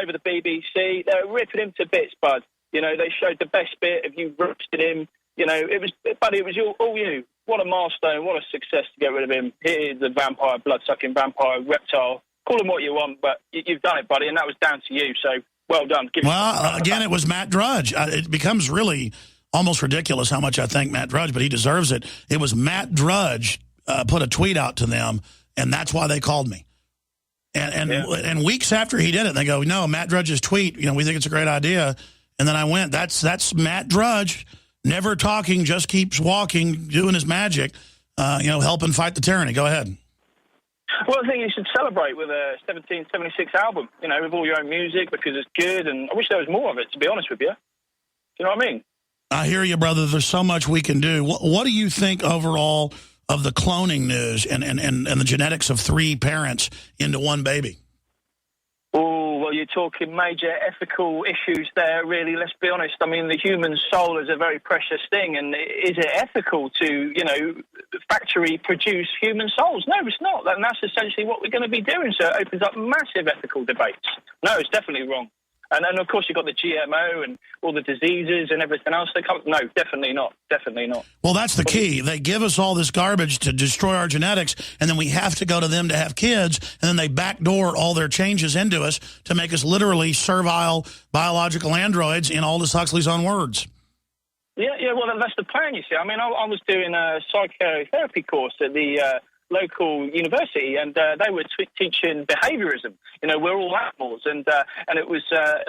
over the BBC. They were ripping him to bits, bud. You know, they showed the best bit of you roasted him. You know, it was all you. What a milestone, what a success to get rid of him. Here's the vampire, blood-sucking vampire, reptile. Call him what you want, but you've done it, buddy, and that was down to you. So, well done. Again, it was Matt Drudge. It becomes really almost ridiculous how much I thank Matt Drudge, but he deserves it. It was Matt Drudge put a tweet out to them, and that's why they called me. And weeks after he did it, they go, no, Matt Drudge's tweet, you know, we think it's a great idea. And then I went, that's Matt Drudge. Never talking, just keeps walking, doing his magic, you know, helping fight the tyranny. Go ahead. Well, I think you should celebrate with a 1776 album, you know, with all your own music because it's good, and I wish there was more of it, to be honest with you. Do you know what I mean? I hear you, brother. There's so much we can do. What do you think overall of the cloning news and the genetics of 3 parents into 1 baby? Oh, well, you're talking major ethical issues there, really. Let's be honest. I mean, the human soul is a very precious thing, and is it ethical to, you know, factory-produce human souls? No, it's not, and that's essentially what we're going to be doing, so it opens up massive ethical debates. No, it's definitely wrong. And then, of course, you've got the GMO and all the diseases and everything else that comes. No, definitely not. Definitely not. Well, that's the key. They give us all this garbage to destroy our genetics, and then we have to go to them to have kids, and then they backdoor all their changes into us to make us literally servile biological androids, in Aldous Huxley's own words. Yeah, well, that's the plan, you see. I mean, I was doing a psychotherapy course at the local university, and they were teaching behaviorism. You know, we're all animals, and it was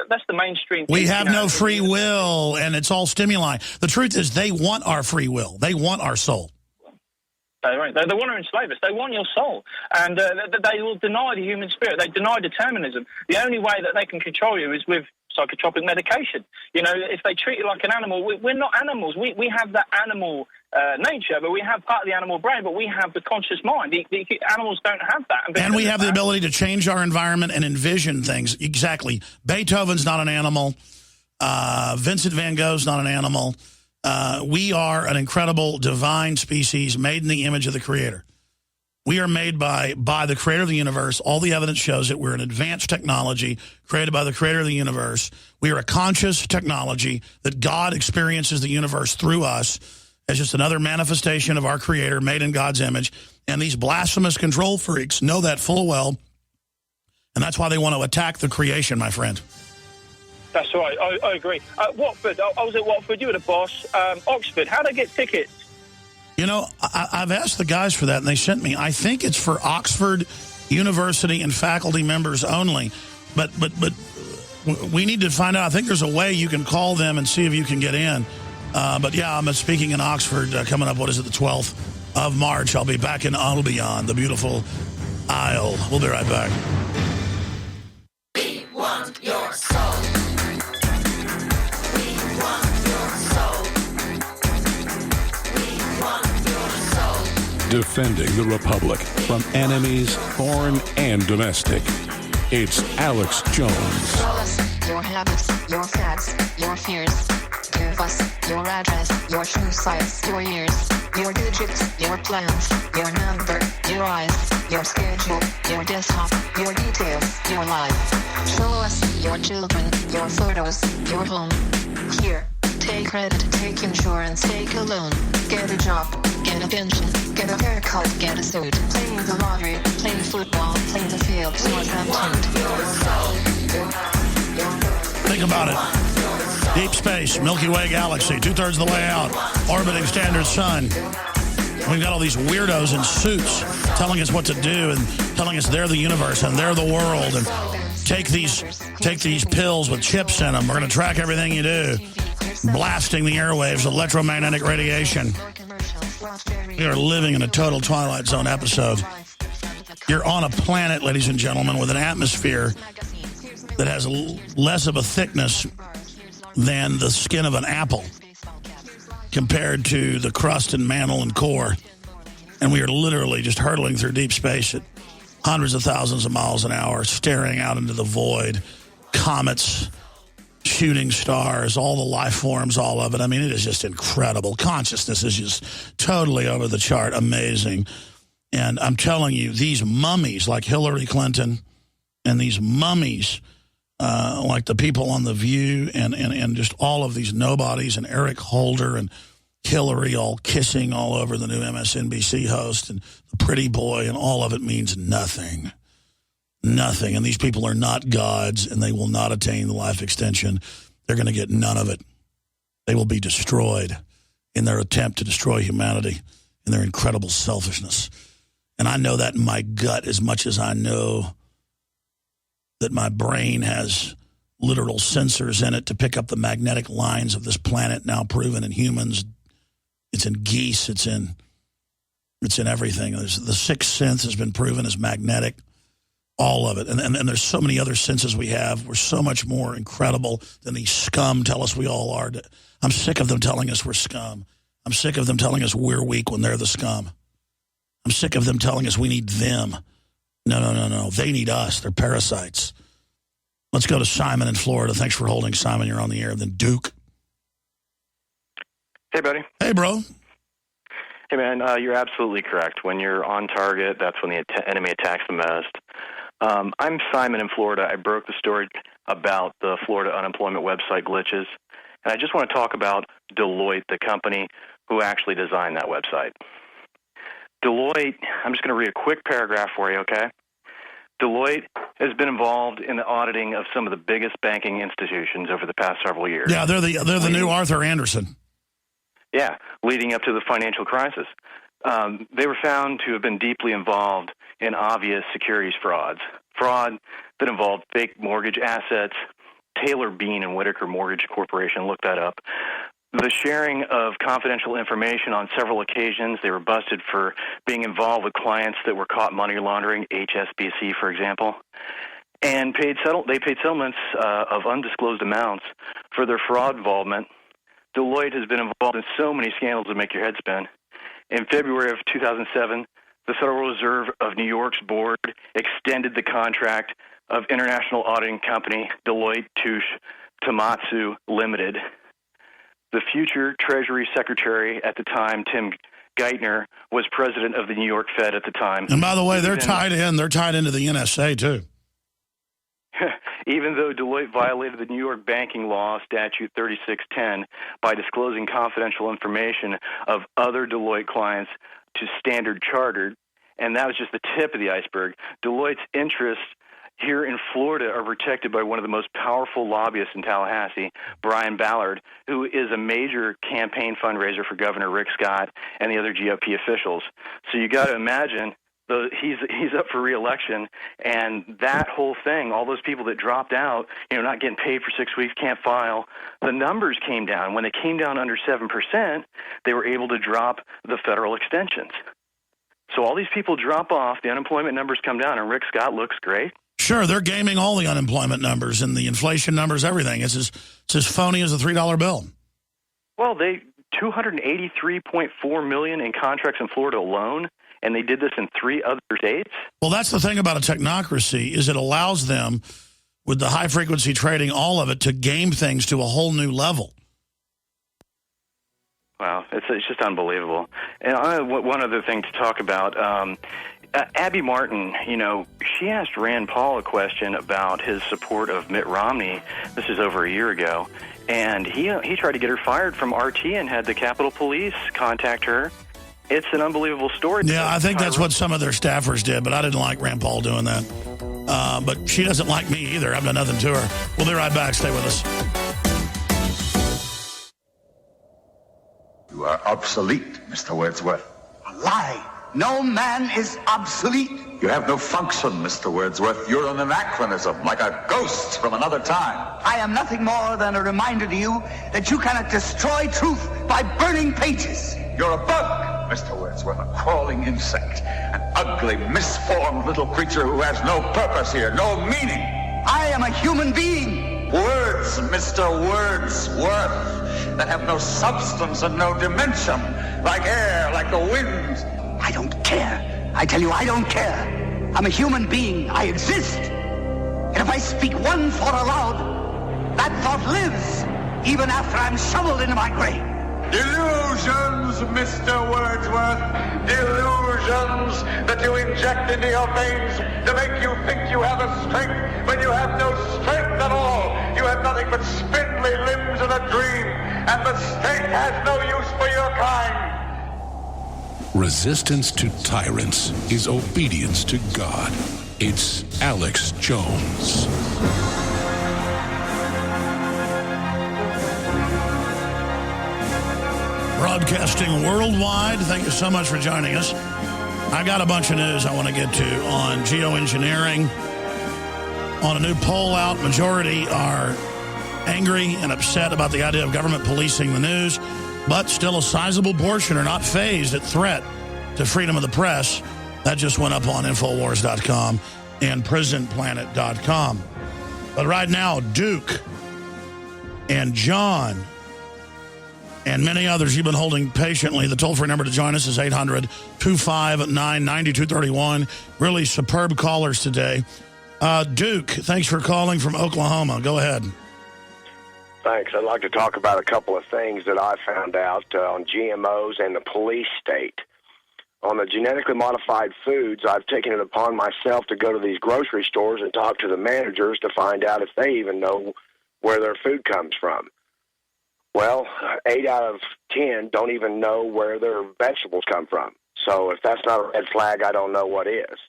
that's the mainstream. We have no free will, and it's all stimuli. The truth is, they want our free will. They want our soul. Right. They want to enslave us. They want your soul, and they will deny the human spirit. They deny determinism. The only way that they can control you is with psychotropic medication. You know, if they treat you like an animal, we're not animals. We have that animal nature, but we have part of the animal brain, but we have the conscious mind. The animals don't have that. And we have the ability to change our environment and envision things. Exactly. Beethoven's not an animal. Vincent van Gogh's not an animal. We are an incredible divine species made in the image of the Creator. We are made by the Creator of the universe. All the evidence shows it. We're an advanced technology created by the Creator of the universe. We are a conscious technology that God experiences the universe through us as just another manifestation of our Creator made in God's image. And these blasphemous control freaks know that full well, and that's why they want to attack the creation, my friend. That's right. I agree. Watford. I was at Watford. You were the boss. Oxford. How do I get tickets? You know, I've asked the guys for that, and they sent me. I think it's for Oxford University and faculty members only. But we need to find out. I think there's a way you can call them and see if you can get in. But, yeah, I'm speaking in Oxford coming up, what is it, the 12th of March. I'll be back in Albion, the beautiful Isle. We'll be right back. We want your soul. We want your soul. We want your soul. Defending the Republic from enemies, foreign and domestic. It's Alex Jones. Tell us your habits, your facts, your fears. Give us your address, your shoe size, your years, your digits, your plans, your number, your eyes, your schedule, your desktop, your details, your life. Show us your children, your photos, your home. Here, take credit, take insurance, take a loan. Get a job, get a pension, get a haircut, get a suit. Playing the lottery, playing football, playing the field, Think about it. Deep space, Milky Way galaxy, 2/3 of the way out, orbiting standard sun. We've got all these weirdos in suits telling us what to do and telling us they're the universe and they're the world, and take these pills with chips in them. We're going to track everything you do, blasting the airwaves, electromagnetic radiation. We are living in a total Twilight Zone episode. You're on a planet, ladies and gentlemen, with an atmosphere that has less of a thickness than the skin of an apple compared to the crust and mantle and core. And we are literally just hurtling through deep space at hundreds of thousands of miles an hour, staring out into the void, comets, shooting stars, all the life forms, all of it. I mean, it is just incredible. Consciousness is just totally over the chart, amazing. And I'm telling you, these mummies like Hillary Clinton and these mummies like the people on The View and just all of these nobodies and Eric Holder and Hillary all kissing all over the new MSNBC host and the pretty boy, and all of it means nothing. Nothing. And these people are not gods, and they will not attain the life extension. They're going to get none of it. They will be destroyed in their attempt to destroy humanity in their incredible selfishness. And I know that in my gut as much as I know that my brain has literal sensors in it to pick up the magnetic lines of this planet, now proven in humans. It's in geese. It's in everything. The sixth sense has been proven as magnetic. All of it. And there's so many other senses we have. We're so much more incredible than these scum tell us we all are. I'm sick of them telling us we're scum. I'm sick of them telling us we're weak when they're the scum. I'm sick of them telling us we need them. No. They need us. They're parasites. Let's go to Simon in Florida. Thanks for holding, Simon. You're on the air. Then Duke. Hey, buddy. Hey, bro. Hey, man, you're absolutely correct. When you're on target, that's when the enemy attacks the most. I'm Simon in Florida. I broke the story about the Florida unemployment website glitches. And I just want to talk about Deloitte, the company who actually designed that website. Deloitte, I'm just going to read a quick paragraph for you, okay? Deloitte has been involved in the auditing of some of the biggest banking institutions over the past several years. Yeah, they're the new Arthur Anderson. Yeah, leading up to the financial crisis. They were found to have been deeply involved in obvious securities fraud that involved fake mortgage assets. Taylor Bean and Whitaker Mortgage Corporation, looked that up. The sharing of confidential information on several occasions. They were busted for being involved with clients that were caught money laundering, HSBC, for example. And they paid settlements of undisclosed amounts for their fraud involvement. Deloitte has been involved in so many scandals that make your head spin. In February of 2007, the Federal Reserve of New York's board extended the contract of international auditing company Deloitte Touche Tohmatsu Limited. The future Treasury Secretary at the time, Tim Geithner, was president of the New York Fed at the time. And by the way, they're tied in. They're tied into the NSA, too. Even though Deloitte violated the New York banking law, Statute 3610, by disclosing confidential information of other Deloitte clients to Standard Chartered, and that was just the tip of the iceberg. Deloitte's interests here in Florida are protected by one of the most powerful lobbyists in Tallahassee, Brian Ballard, who is a major campaign fundraiser for Governor Rick Scott and the other GOP officials. So you got to imagine he's up for re-election, and that whole thing, all those people that dropped out, not getting paid for 6 weeks, can't file, the numbers came down. When they came down under 7%, they were able to drop the federal extensions. So all these people drop off, the unemployment numbers come down, and Rick Scott looks great. Sure, they're gaming all the unemployment numbers and the inflation numbers, everything. It's as phony as a $3 bill. Well, they $283.4 million in contracts in Florida alone, and they did this in 3 other states. Well, that's the thing about a technocracy, is it allows them, with the high-frequency trading, all of it, to game things to a whole new level. Wow, it's just unbelievable. And one other thing to talk about, Abby Martin, she asked Rand Paul a question about his support of Mitt Romney. This is over a year ago. And he tried to get her fired from RT and had the Capitol Police contact her. It's an unbelievable story. Yeah, I think that's what some of their staffers did, but I didn't like Rand Paul doing that. But she doesn't like me either. I've done nothing to her. We'll be right back. Stay with us. You are obsolete, Mr. Wordsworth. A lie. No man is obsolete. You have no function, Mr. Wordsworth. You're an anachronism, like a ghost from another time. I am nothing more than a reminder to you that you cannot destroy truth by burning pages. You're a bug, Mr. Wordsworth, a crawling insect, an ugly, misformed little creature who has no purpose here, no meaning. I am a human being. Words, Mr. Wordsworth, that have no substance and no dimension, like air, like the wind. I don't care. I tell you, I don't care. I'm a human being. I exist. And if I speak one thought aloud, that thought lives, even after I'm shoveled into my grave. Delusions, Mr. Wordsworth. Delusions that you inject into your veins to make you think you have a strength when you have no strength at all. You have nothing but spindly limbs and a dream, and the state has no use for your kind. Resistance to tyrants is obedience to God. It's Alex Jones. Broadcasting worldwide. Thank you so much for joining us. I got a bunch of news I want to get to on geoengineering. On a new poll out, majority are angry and upset about the idea of government policing the news, but still a sizable portion are not fazed at threat to freedom of the press. That just went up on Infowars.com and PrisonPlanet.com. But right now, Duke and John and many others you've been holding patiently. The toll-free number to join us is 800-259-9231. Really superb callers today. Duke, thanks for calling from Oklahoma. Go ahead. Thanks. I'd like to talk about a couple of things that I found out on GMOs and the police state. On the genetically modified foods, I've taken it upon myself to go to these grocery stores and talk to the managers to find out if they even know where their food comes from. Well, 8 out of 10 don't even know where their vegetables come from. So if that's not a red flag, I don't know what is.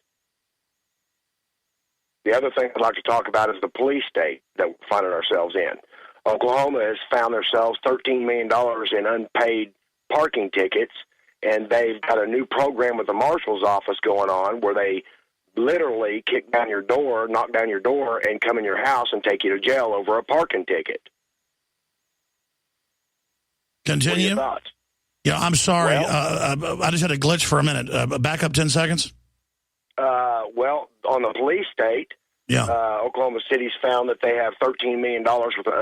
The other thing I'd like to talk about is the police state that we're finding ourselves in. Oklahoma has found themselves $13 million in unpaid parking tickets, and they've got a new program with the marshal's office going on where they literally kick down your door, knock down your door, and come in your house and take you to jail over a parking ticket. Continue. Yeah, I'm sorry. Well, I just had a glitch for a minute. Back up 10 seconds. Well, on the police state, Oklahoma City's found that they have $13 million worth of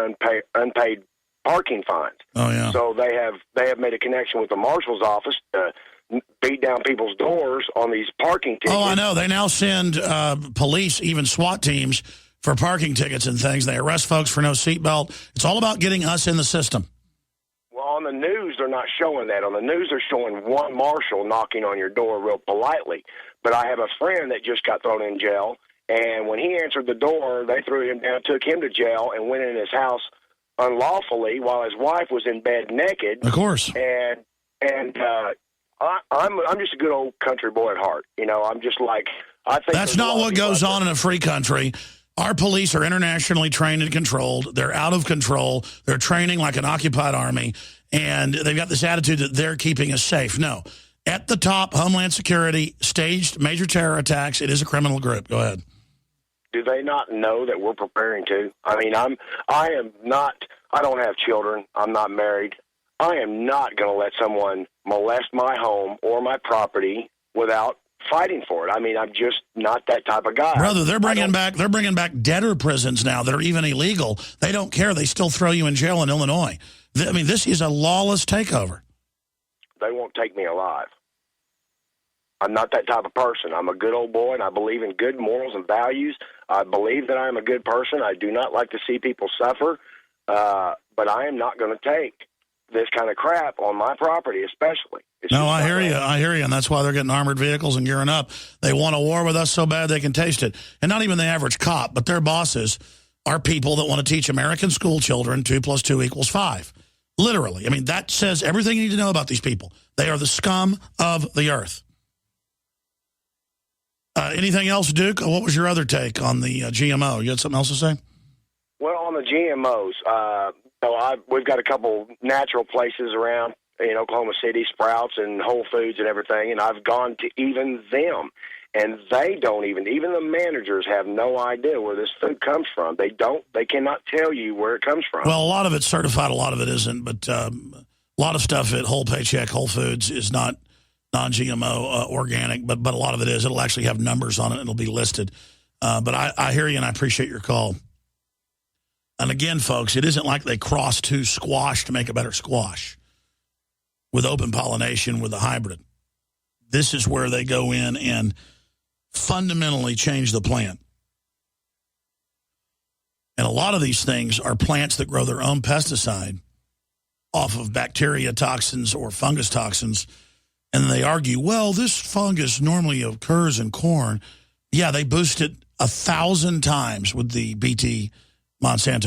unpaid parking fines. Oh, yeah. So they have made a connection with the marshal's office to beat down people's doors on these parking tickets. Oh, I know. They now send police, even SWAT teams, for parking tickets and things. They arrest folks for no seatbelt. It's all about getting us in the system. Well, on the news, they're not showing that. On the news, they're showing one marshal knocking on your door real politely. But I have a friend that just got thrown in jail, and when he answered the door, they threw him down, took him to jail, and went in his house unlawfully while his wife was in bed naked. Of course. And I'm just a good old country boy at heart. You know, I'm just like, I think that's not what goes on in a free country. Our police are internationally trained and controlled. They're out of control. They're training like an occupied army, and they've got this attitude that they're keeping us safe. No. At the top, Homeland Security staged major terror attacks. It is a criminal group. Go ahead. Do they not know that we're preparing to? I mean, I don't have children. I'm not married. I am not going to let someone molest my home or my property without fighting for it. I mean, I'm just not that type of guy. Brother, they're bringing back debtor prisons now that are even illegal. They don't care. They still throw you in jail in Illinois. I mean, this is a lawless takeover. They won't take me alive. I'm not that type of person. I'm a good old boy, and I believe in good morals and values. I believe that I am a good person. I do not like to see people suffer, but I am not going to take this kind of crap on my property, especially. No, I hear you. I hear you, and that's why they're getting armored vehicles and gearing up. They want a war with us so bad they can taste it. And not even the average cop, but their bosses are people that want to teach American school children 2 + 2 = 5. Literally. I mean, that says everything you need to know about these people. They are the scum of the earth. Anything else, Duke? What was your other take on the GMO? You had something else to say? Well, on the GMOs, we've got a couple natural places around in Oklahoma City, Sprouts and Whole Foods and everything, and I've gone to even them, and they don't even the managers have no idea where this food comes from. They cannot tell you where it comes from. Well, a lot of it's certified, a lot of it isn't, but a lot of stuff at Whole Paycheck, Whole Foods is not non-GMO organic, but a lot of it is. It'll actually have numbers on it. It'll be listed. But I hear you, and I appreciate your call. And again, folks, it isn't like they cross 2 squash to make a better squash with open pollination with a hybrid. This is where they go in and fundamentally change the plant. And a lot of these things are plants that grow their own pesticide off of bacteria toxins or fungus toxins. And they argue, well, this fungus normally occurs in corn. Yeah, they boost it 1,000 times with the BT Monsanto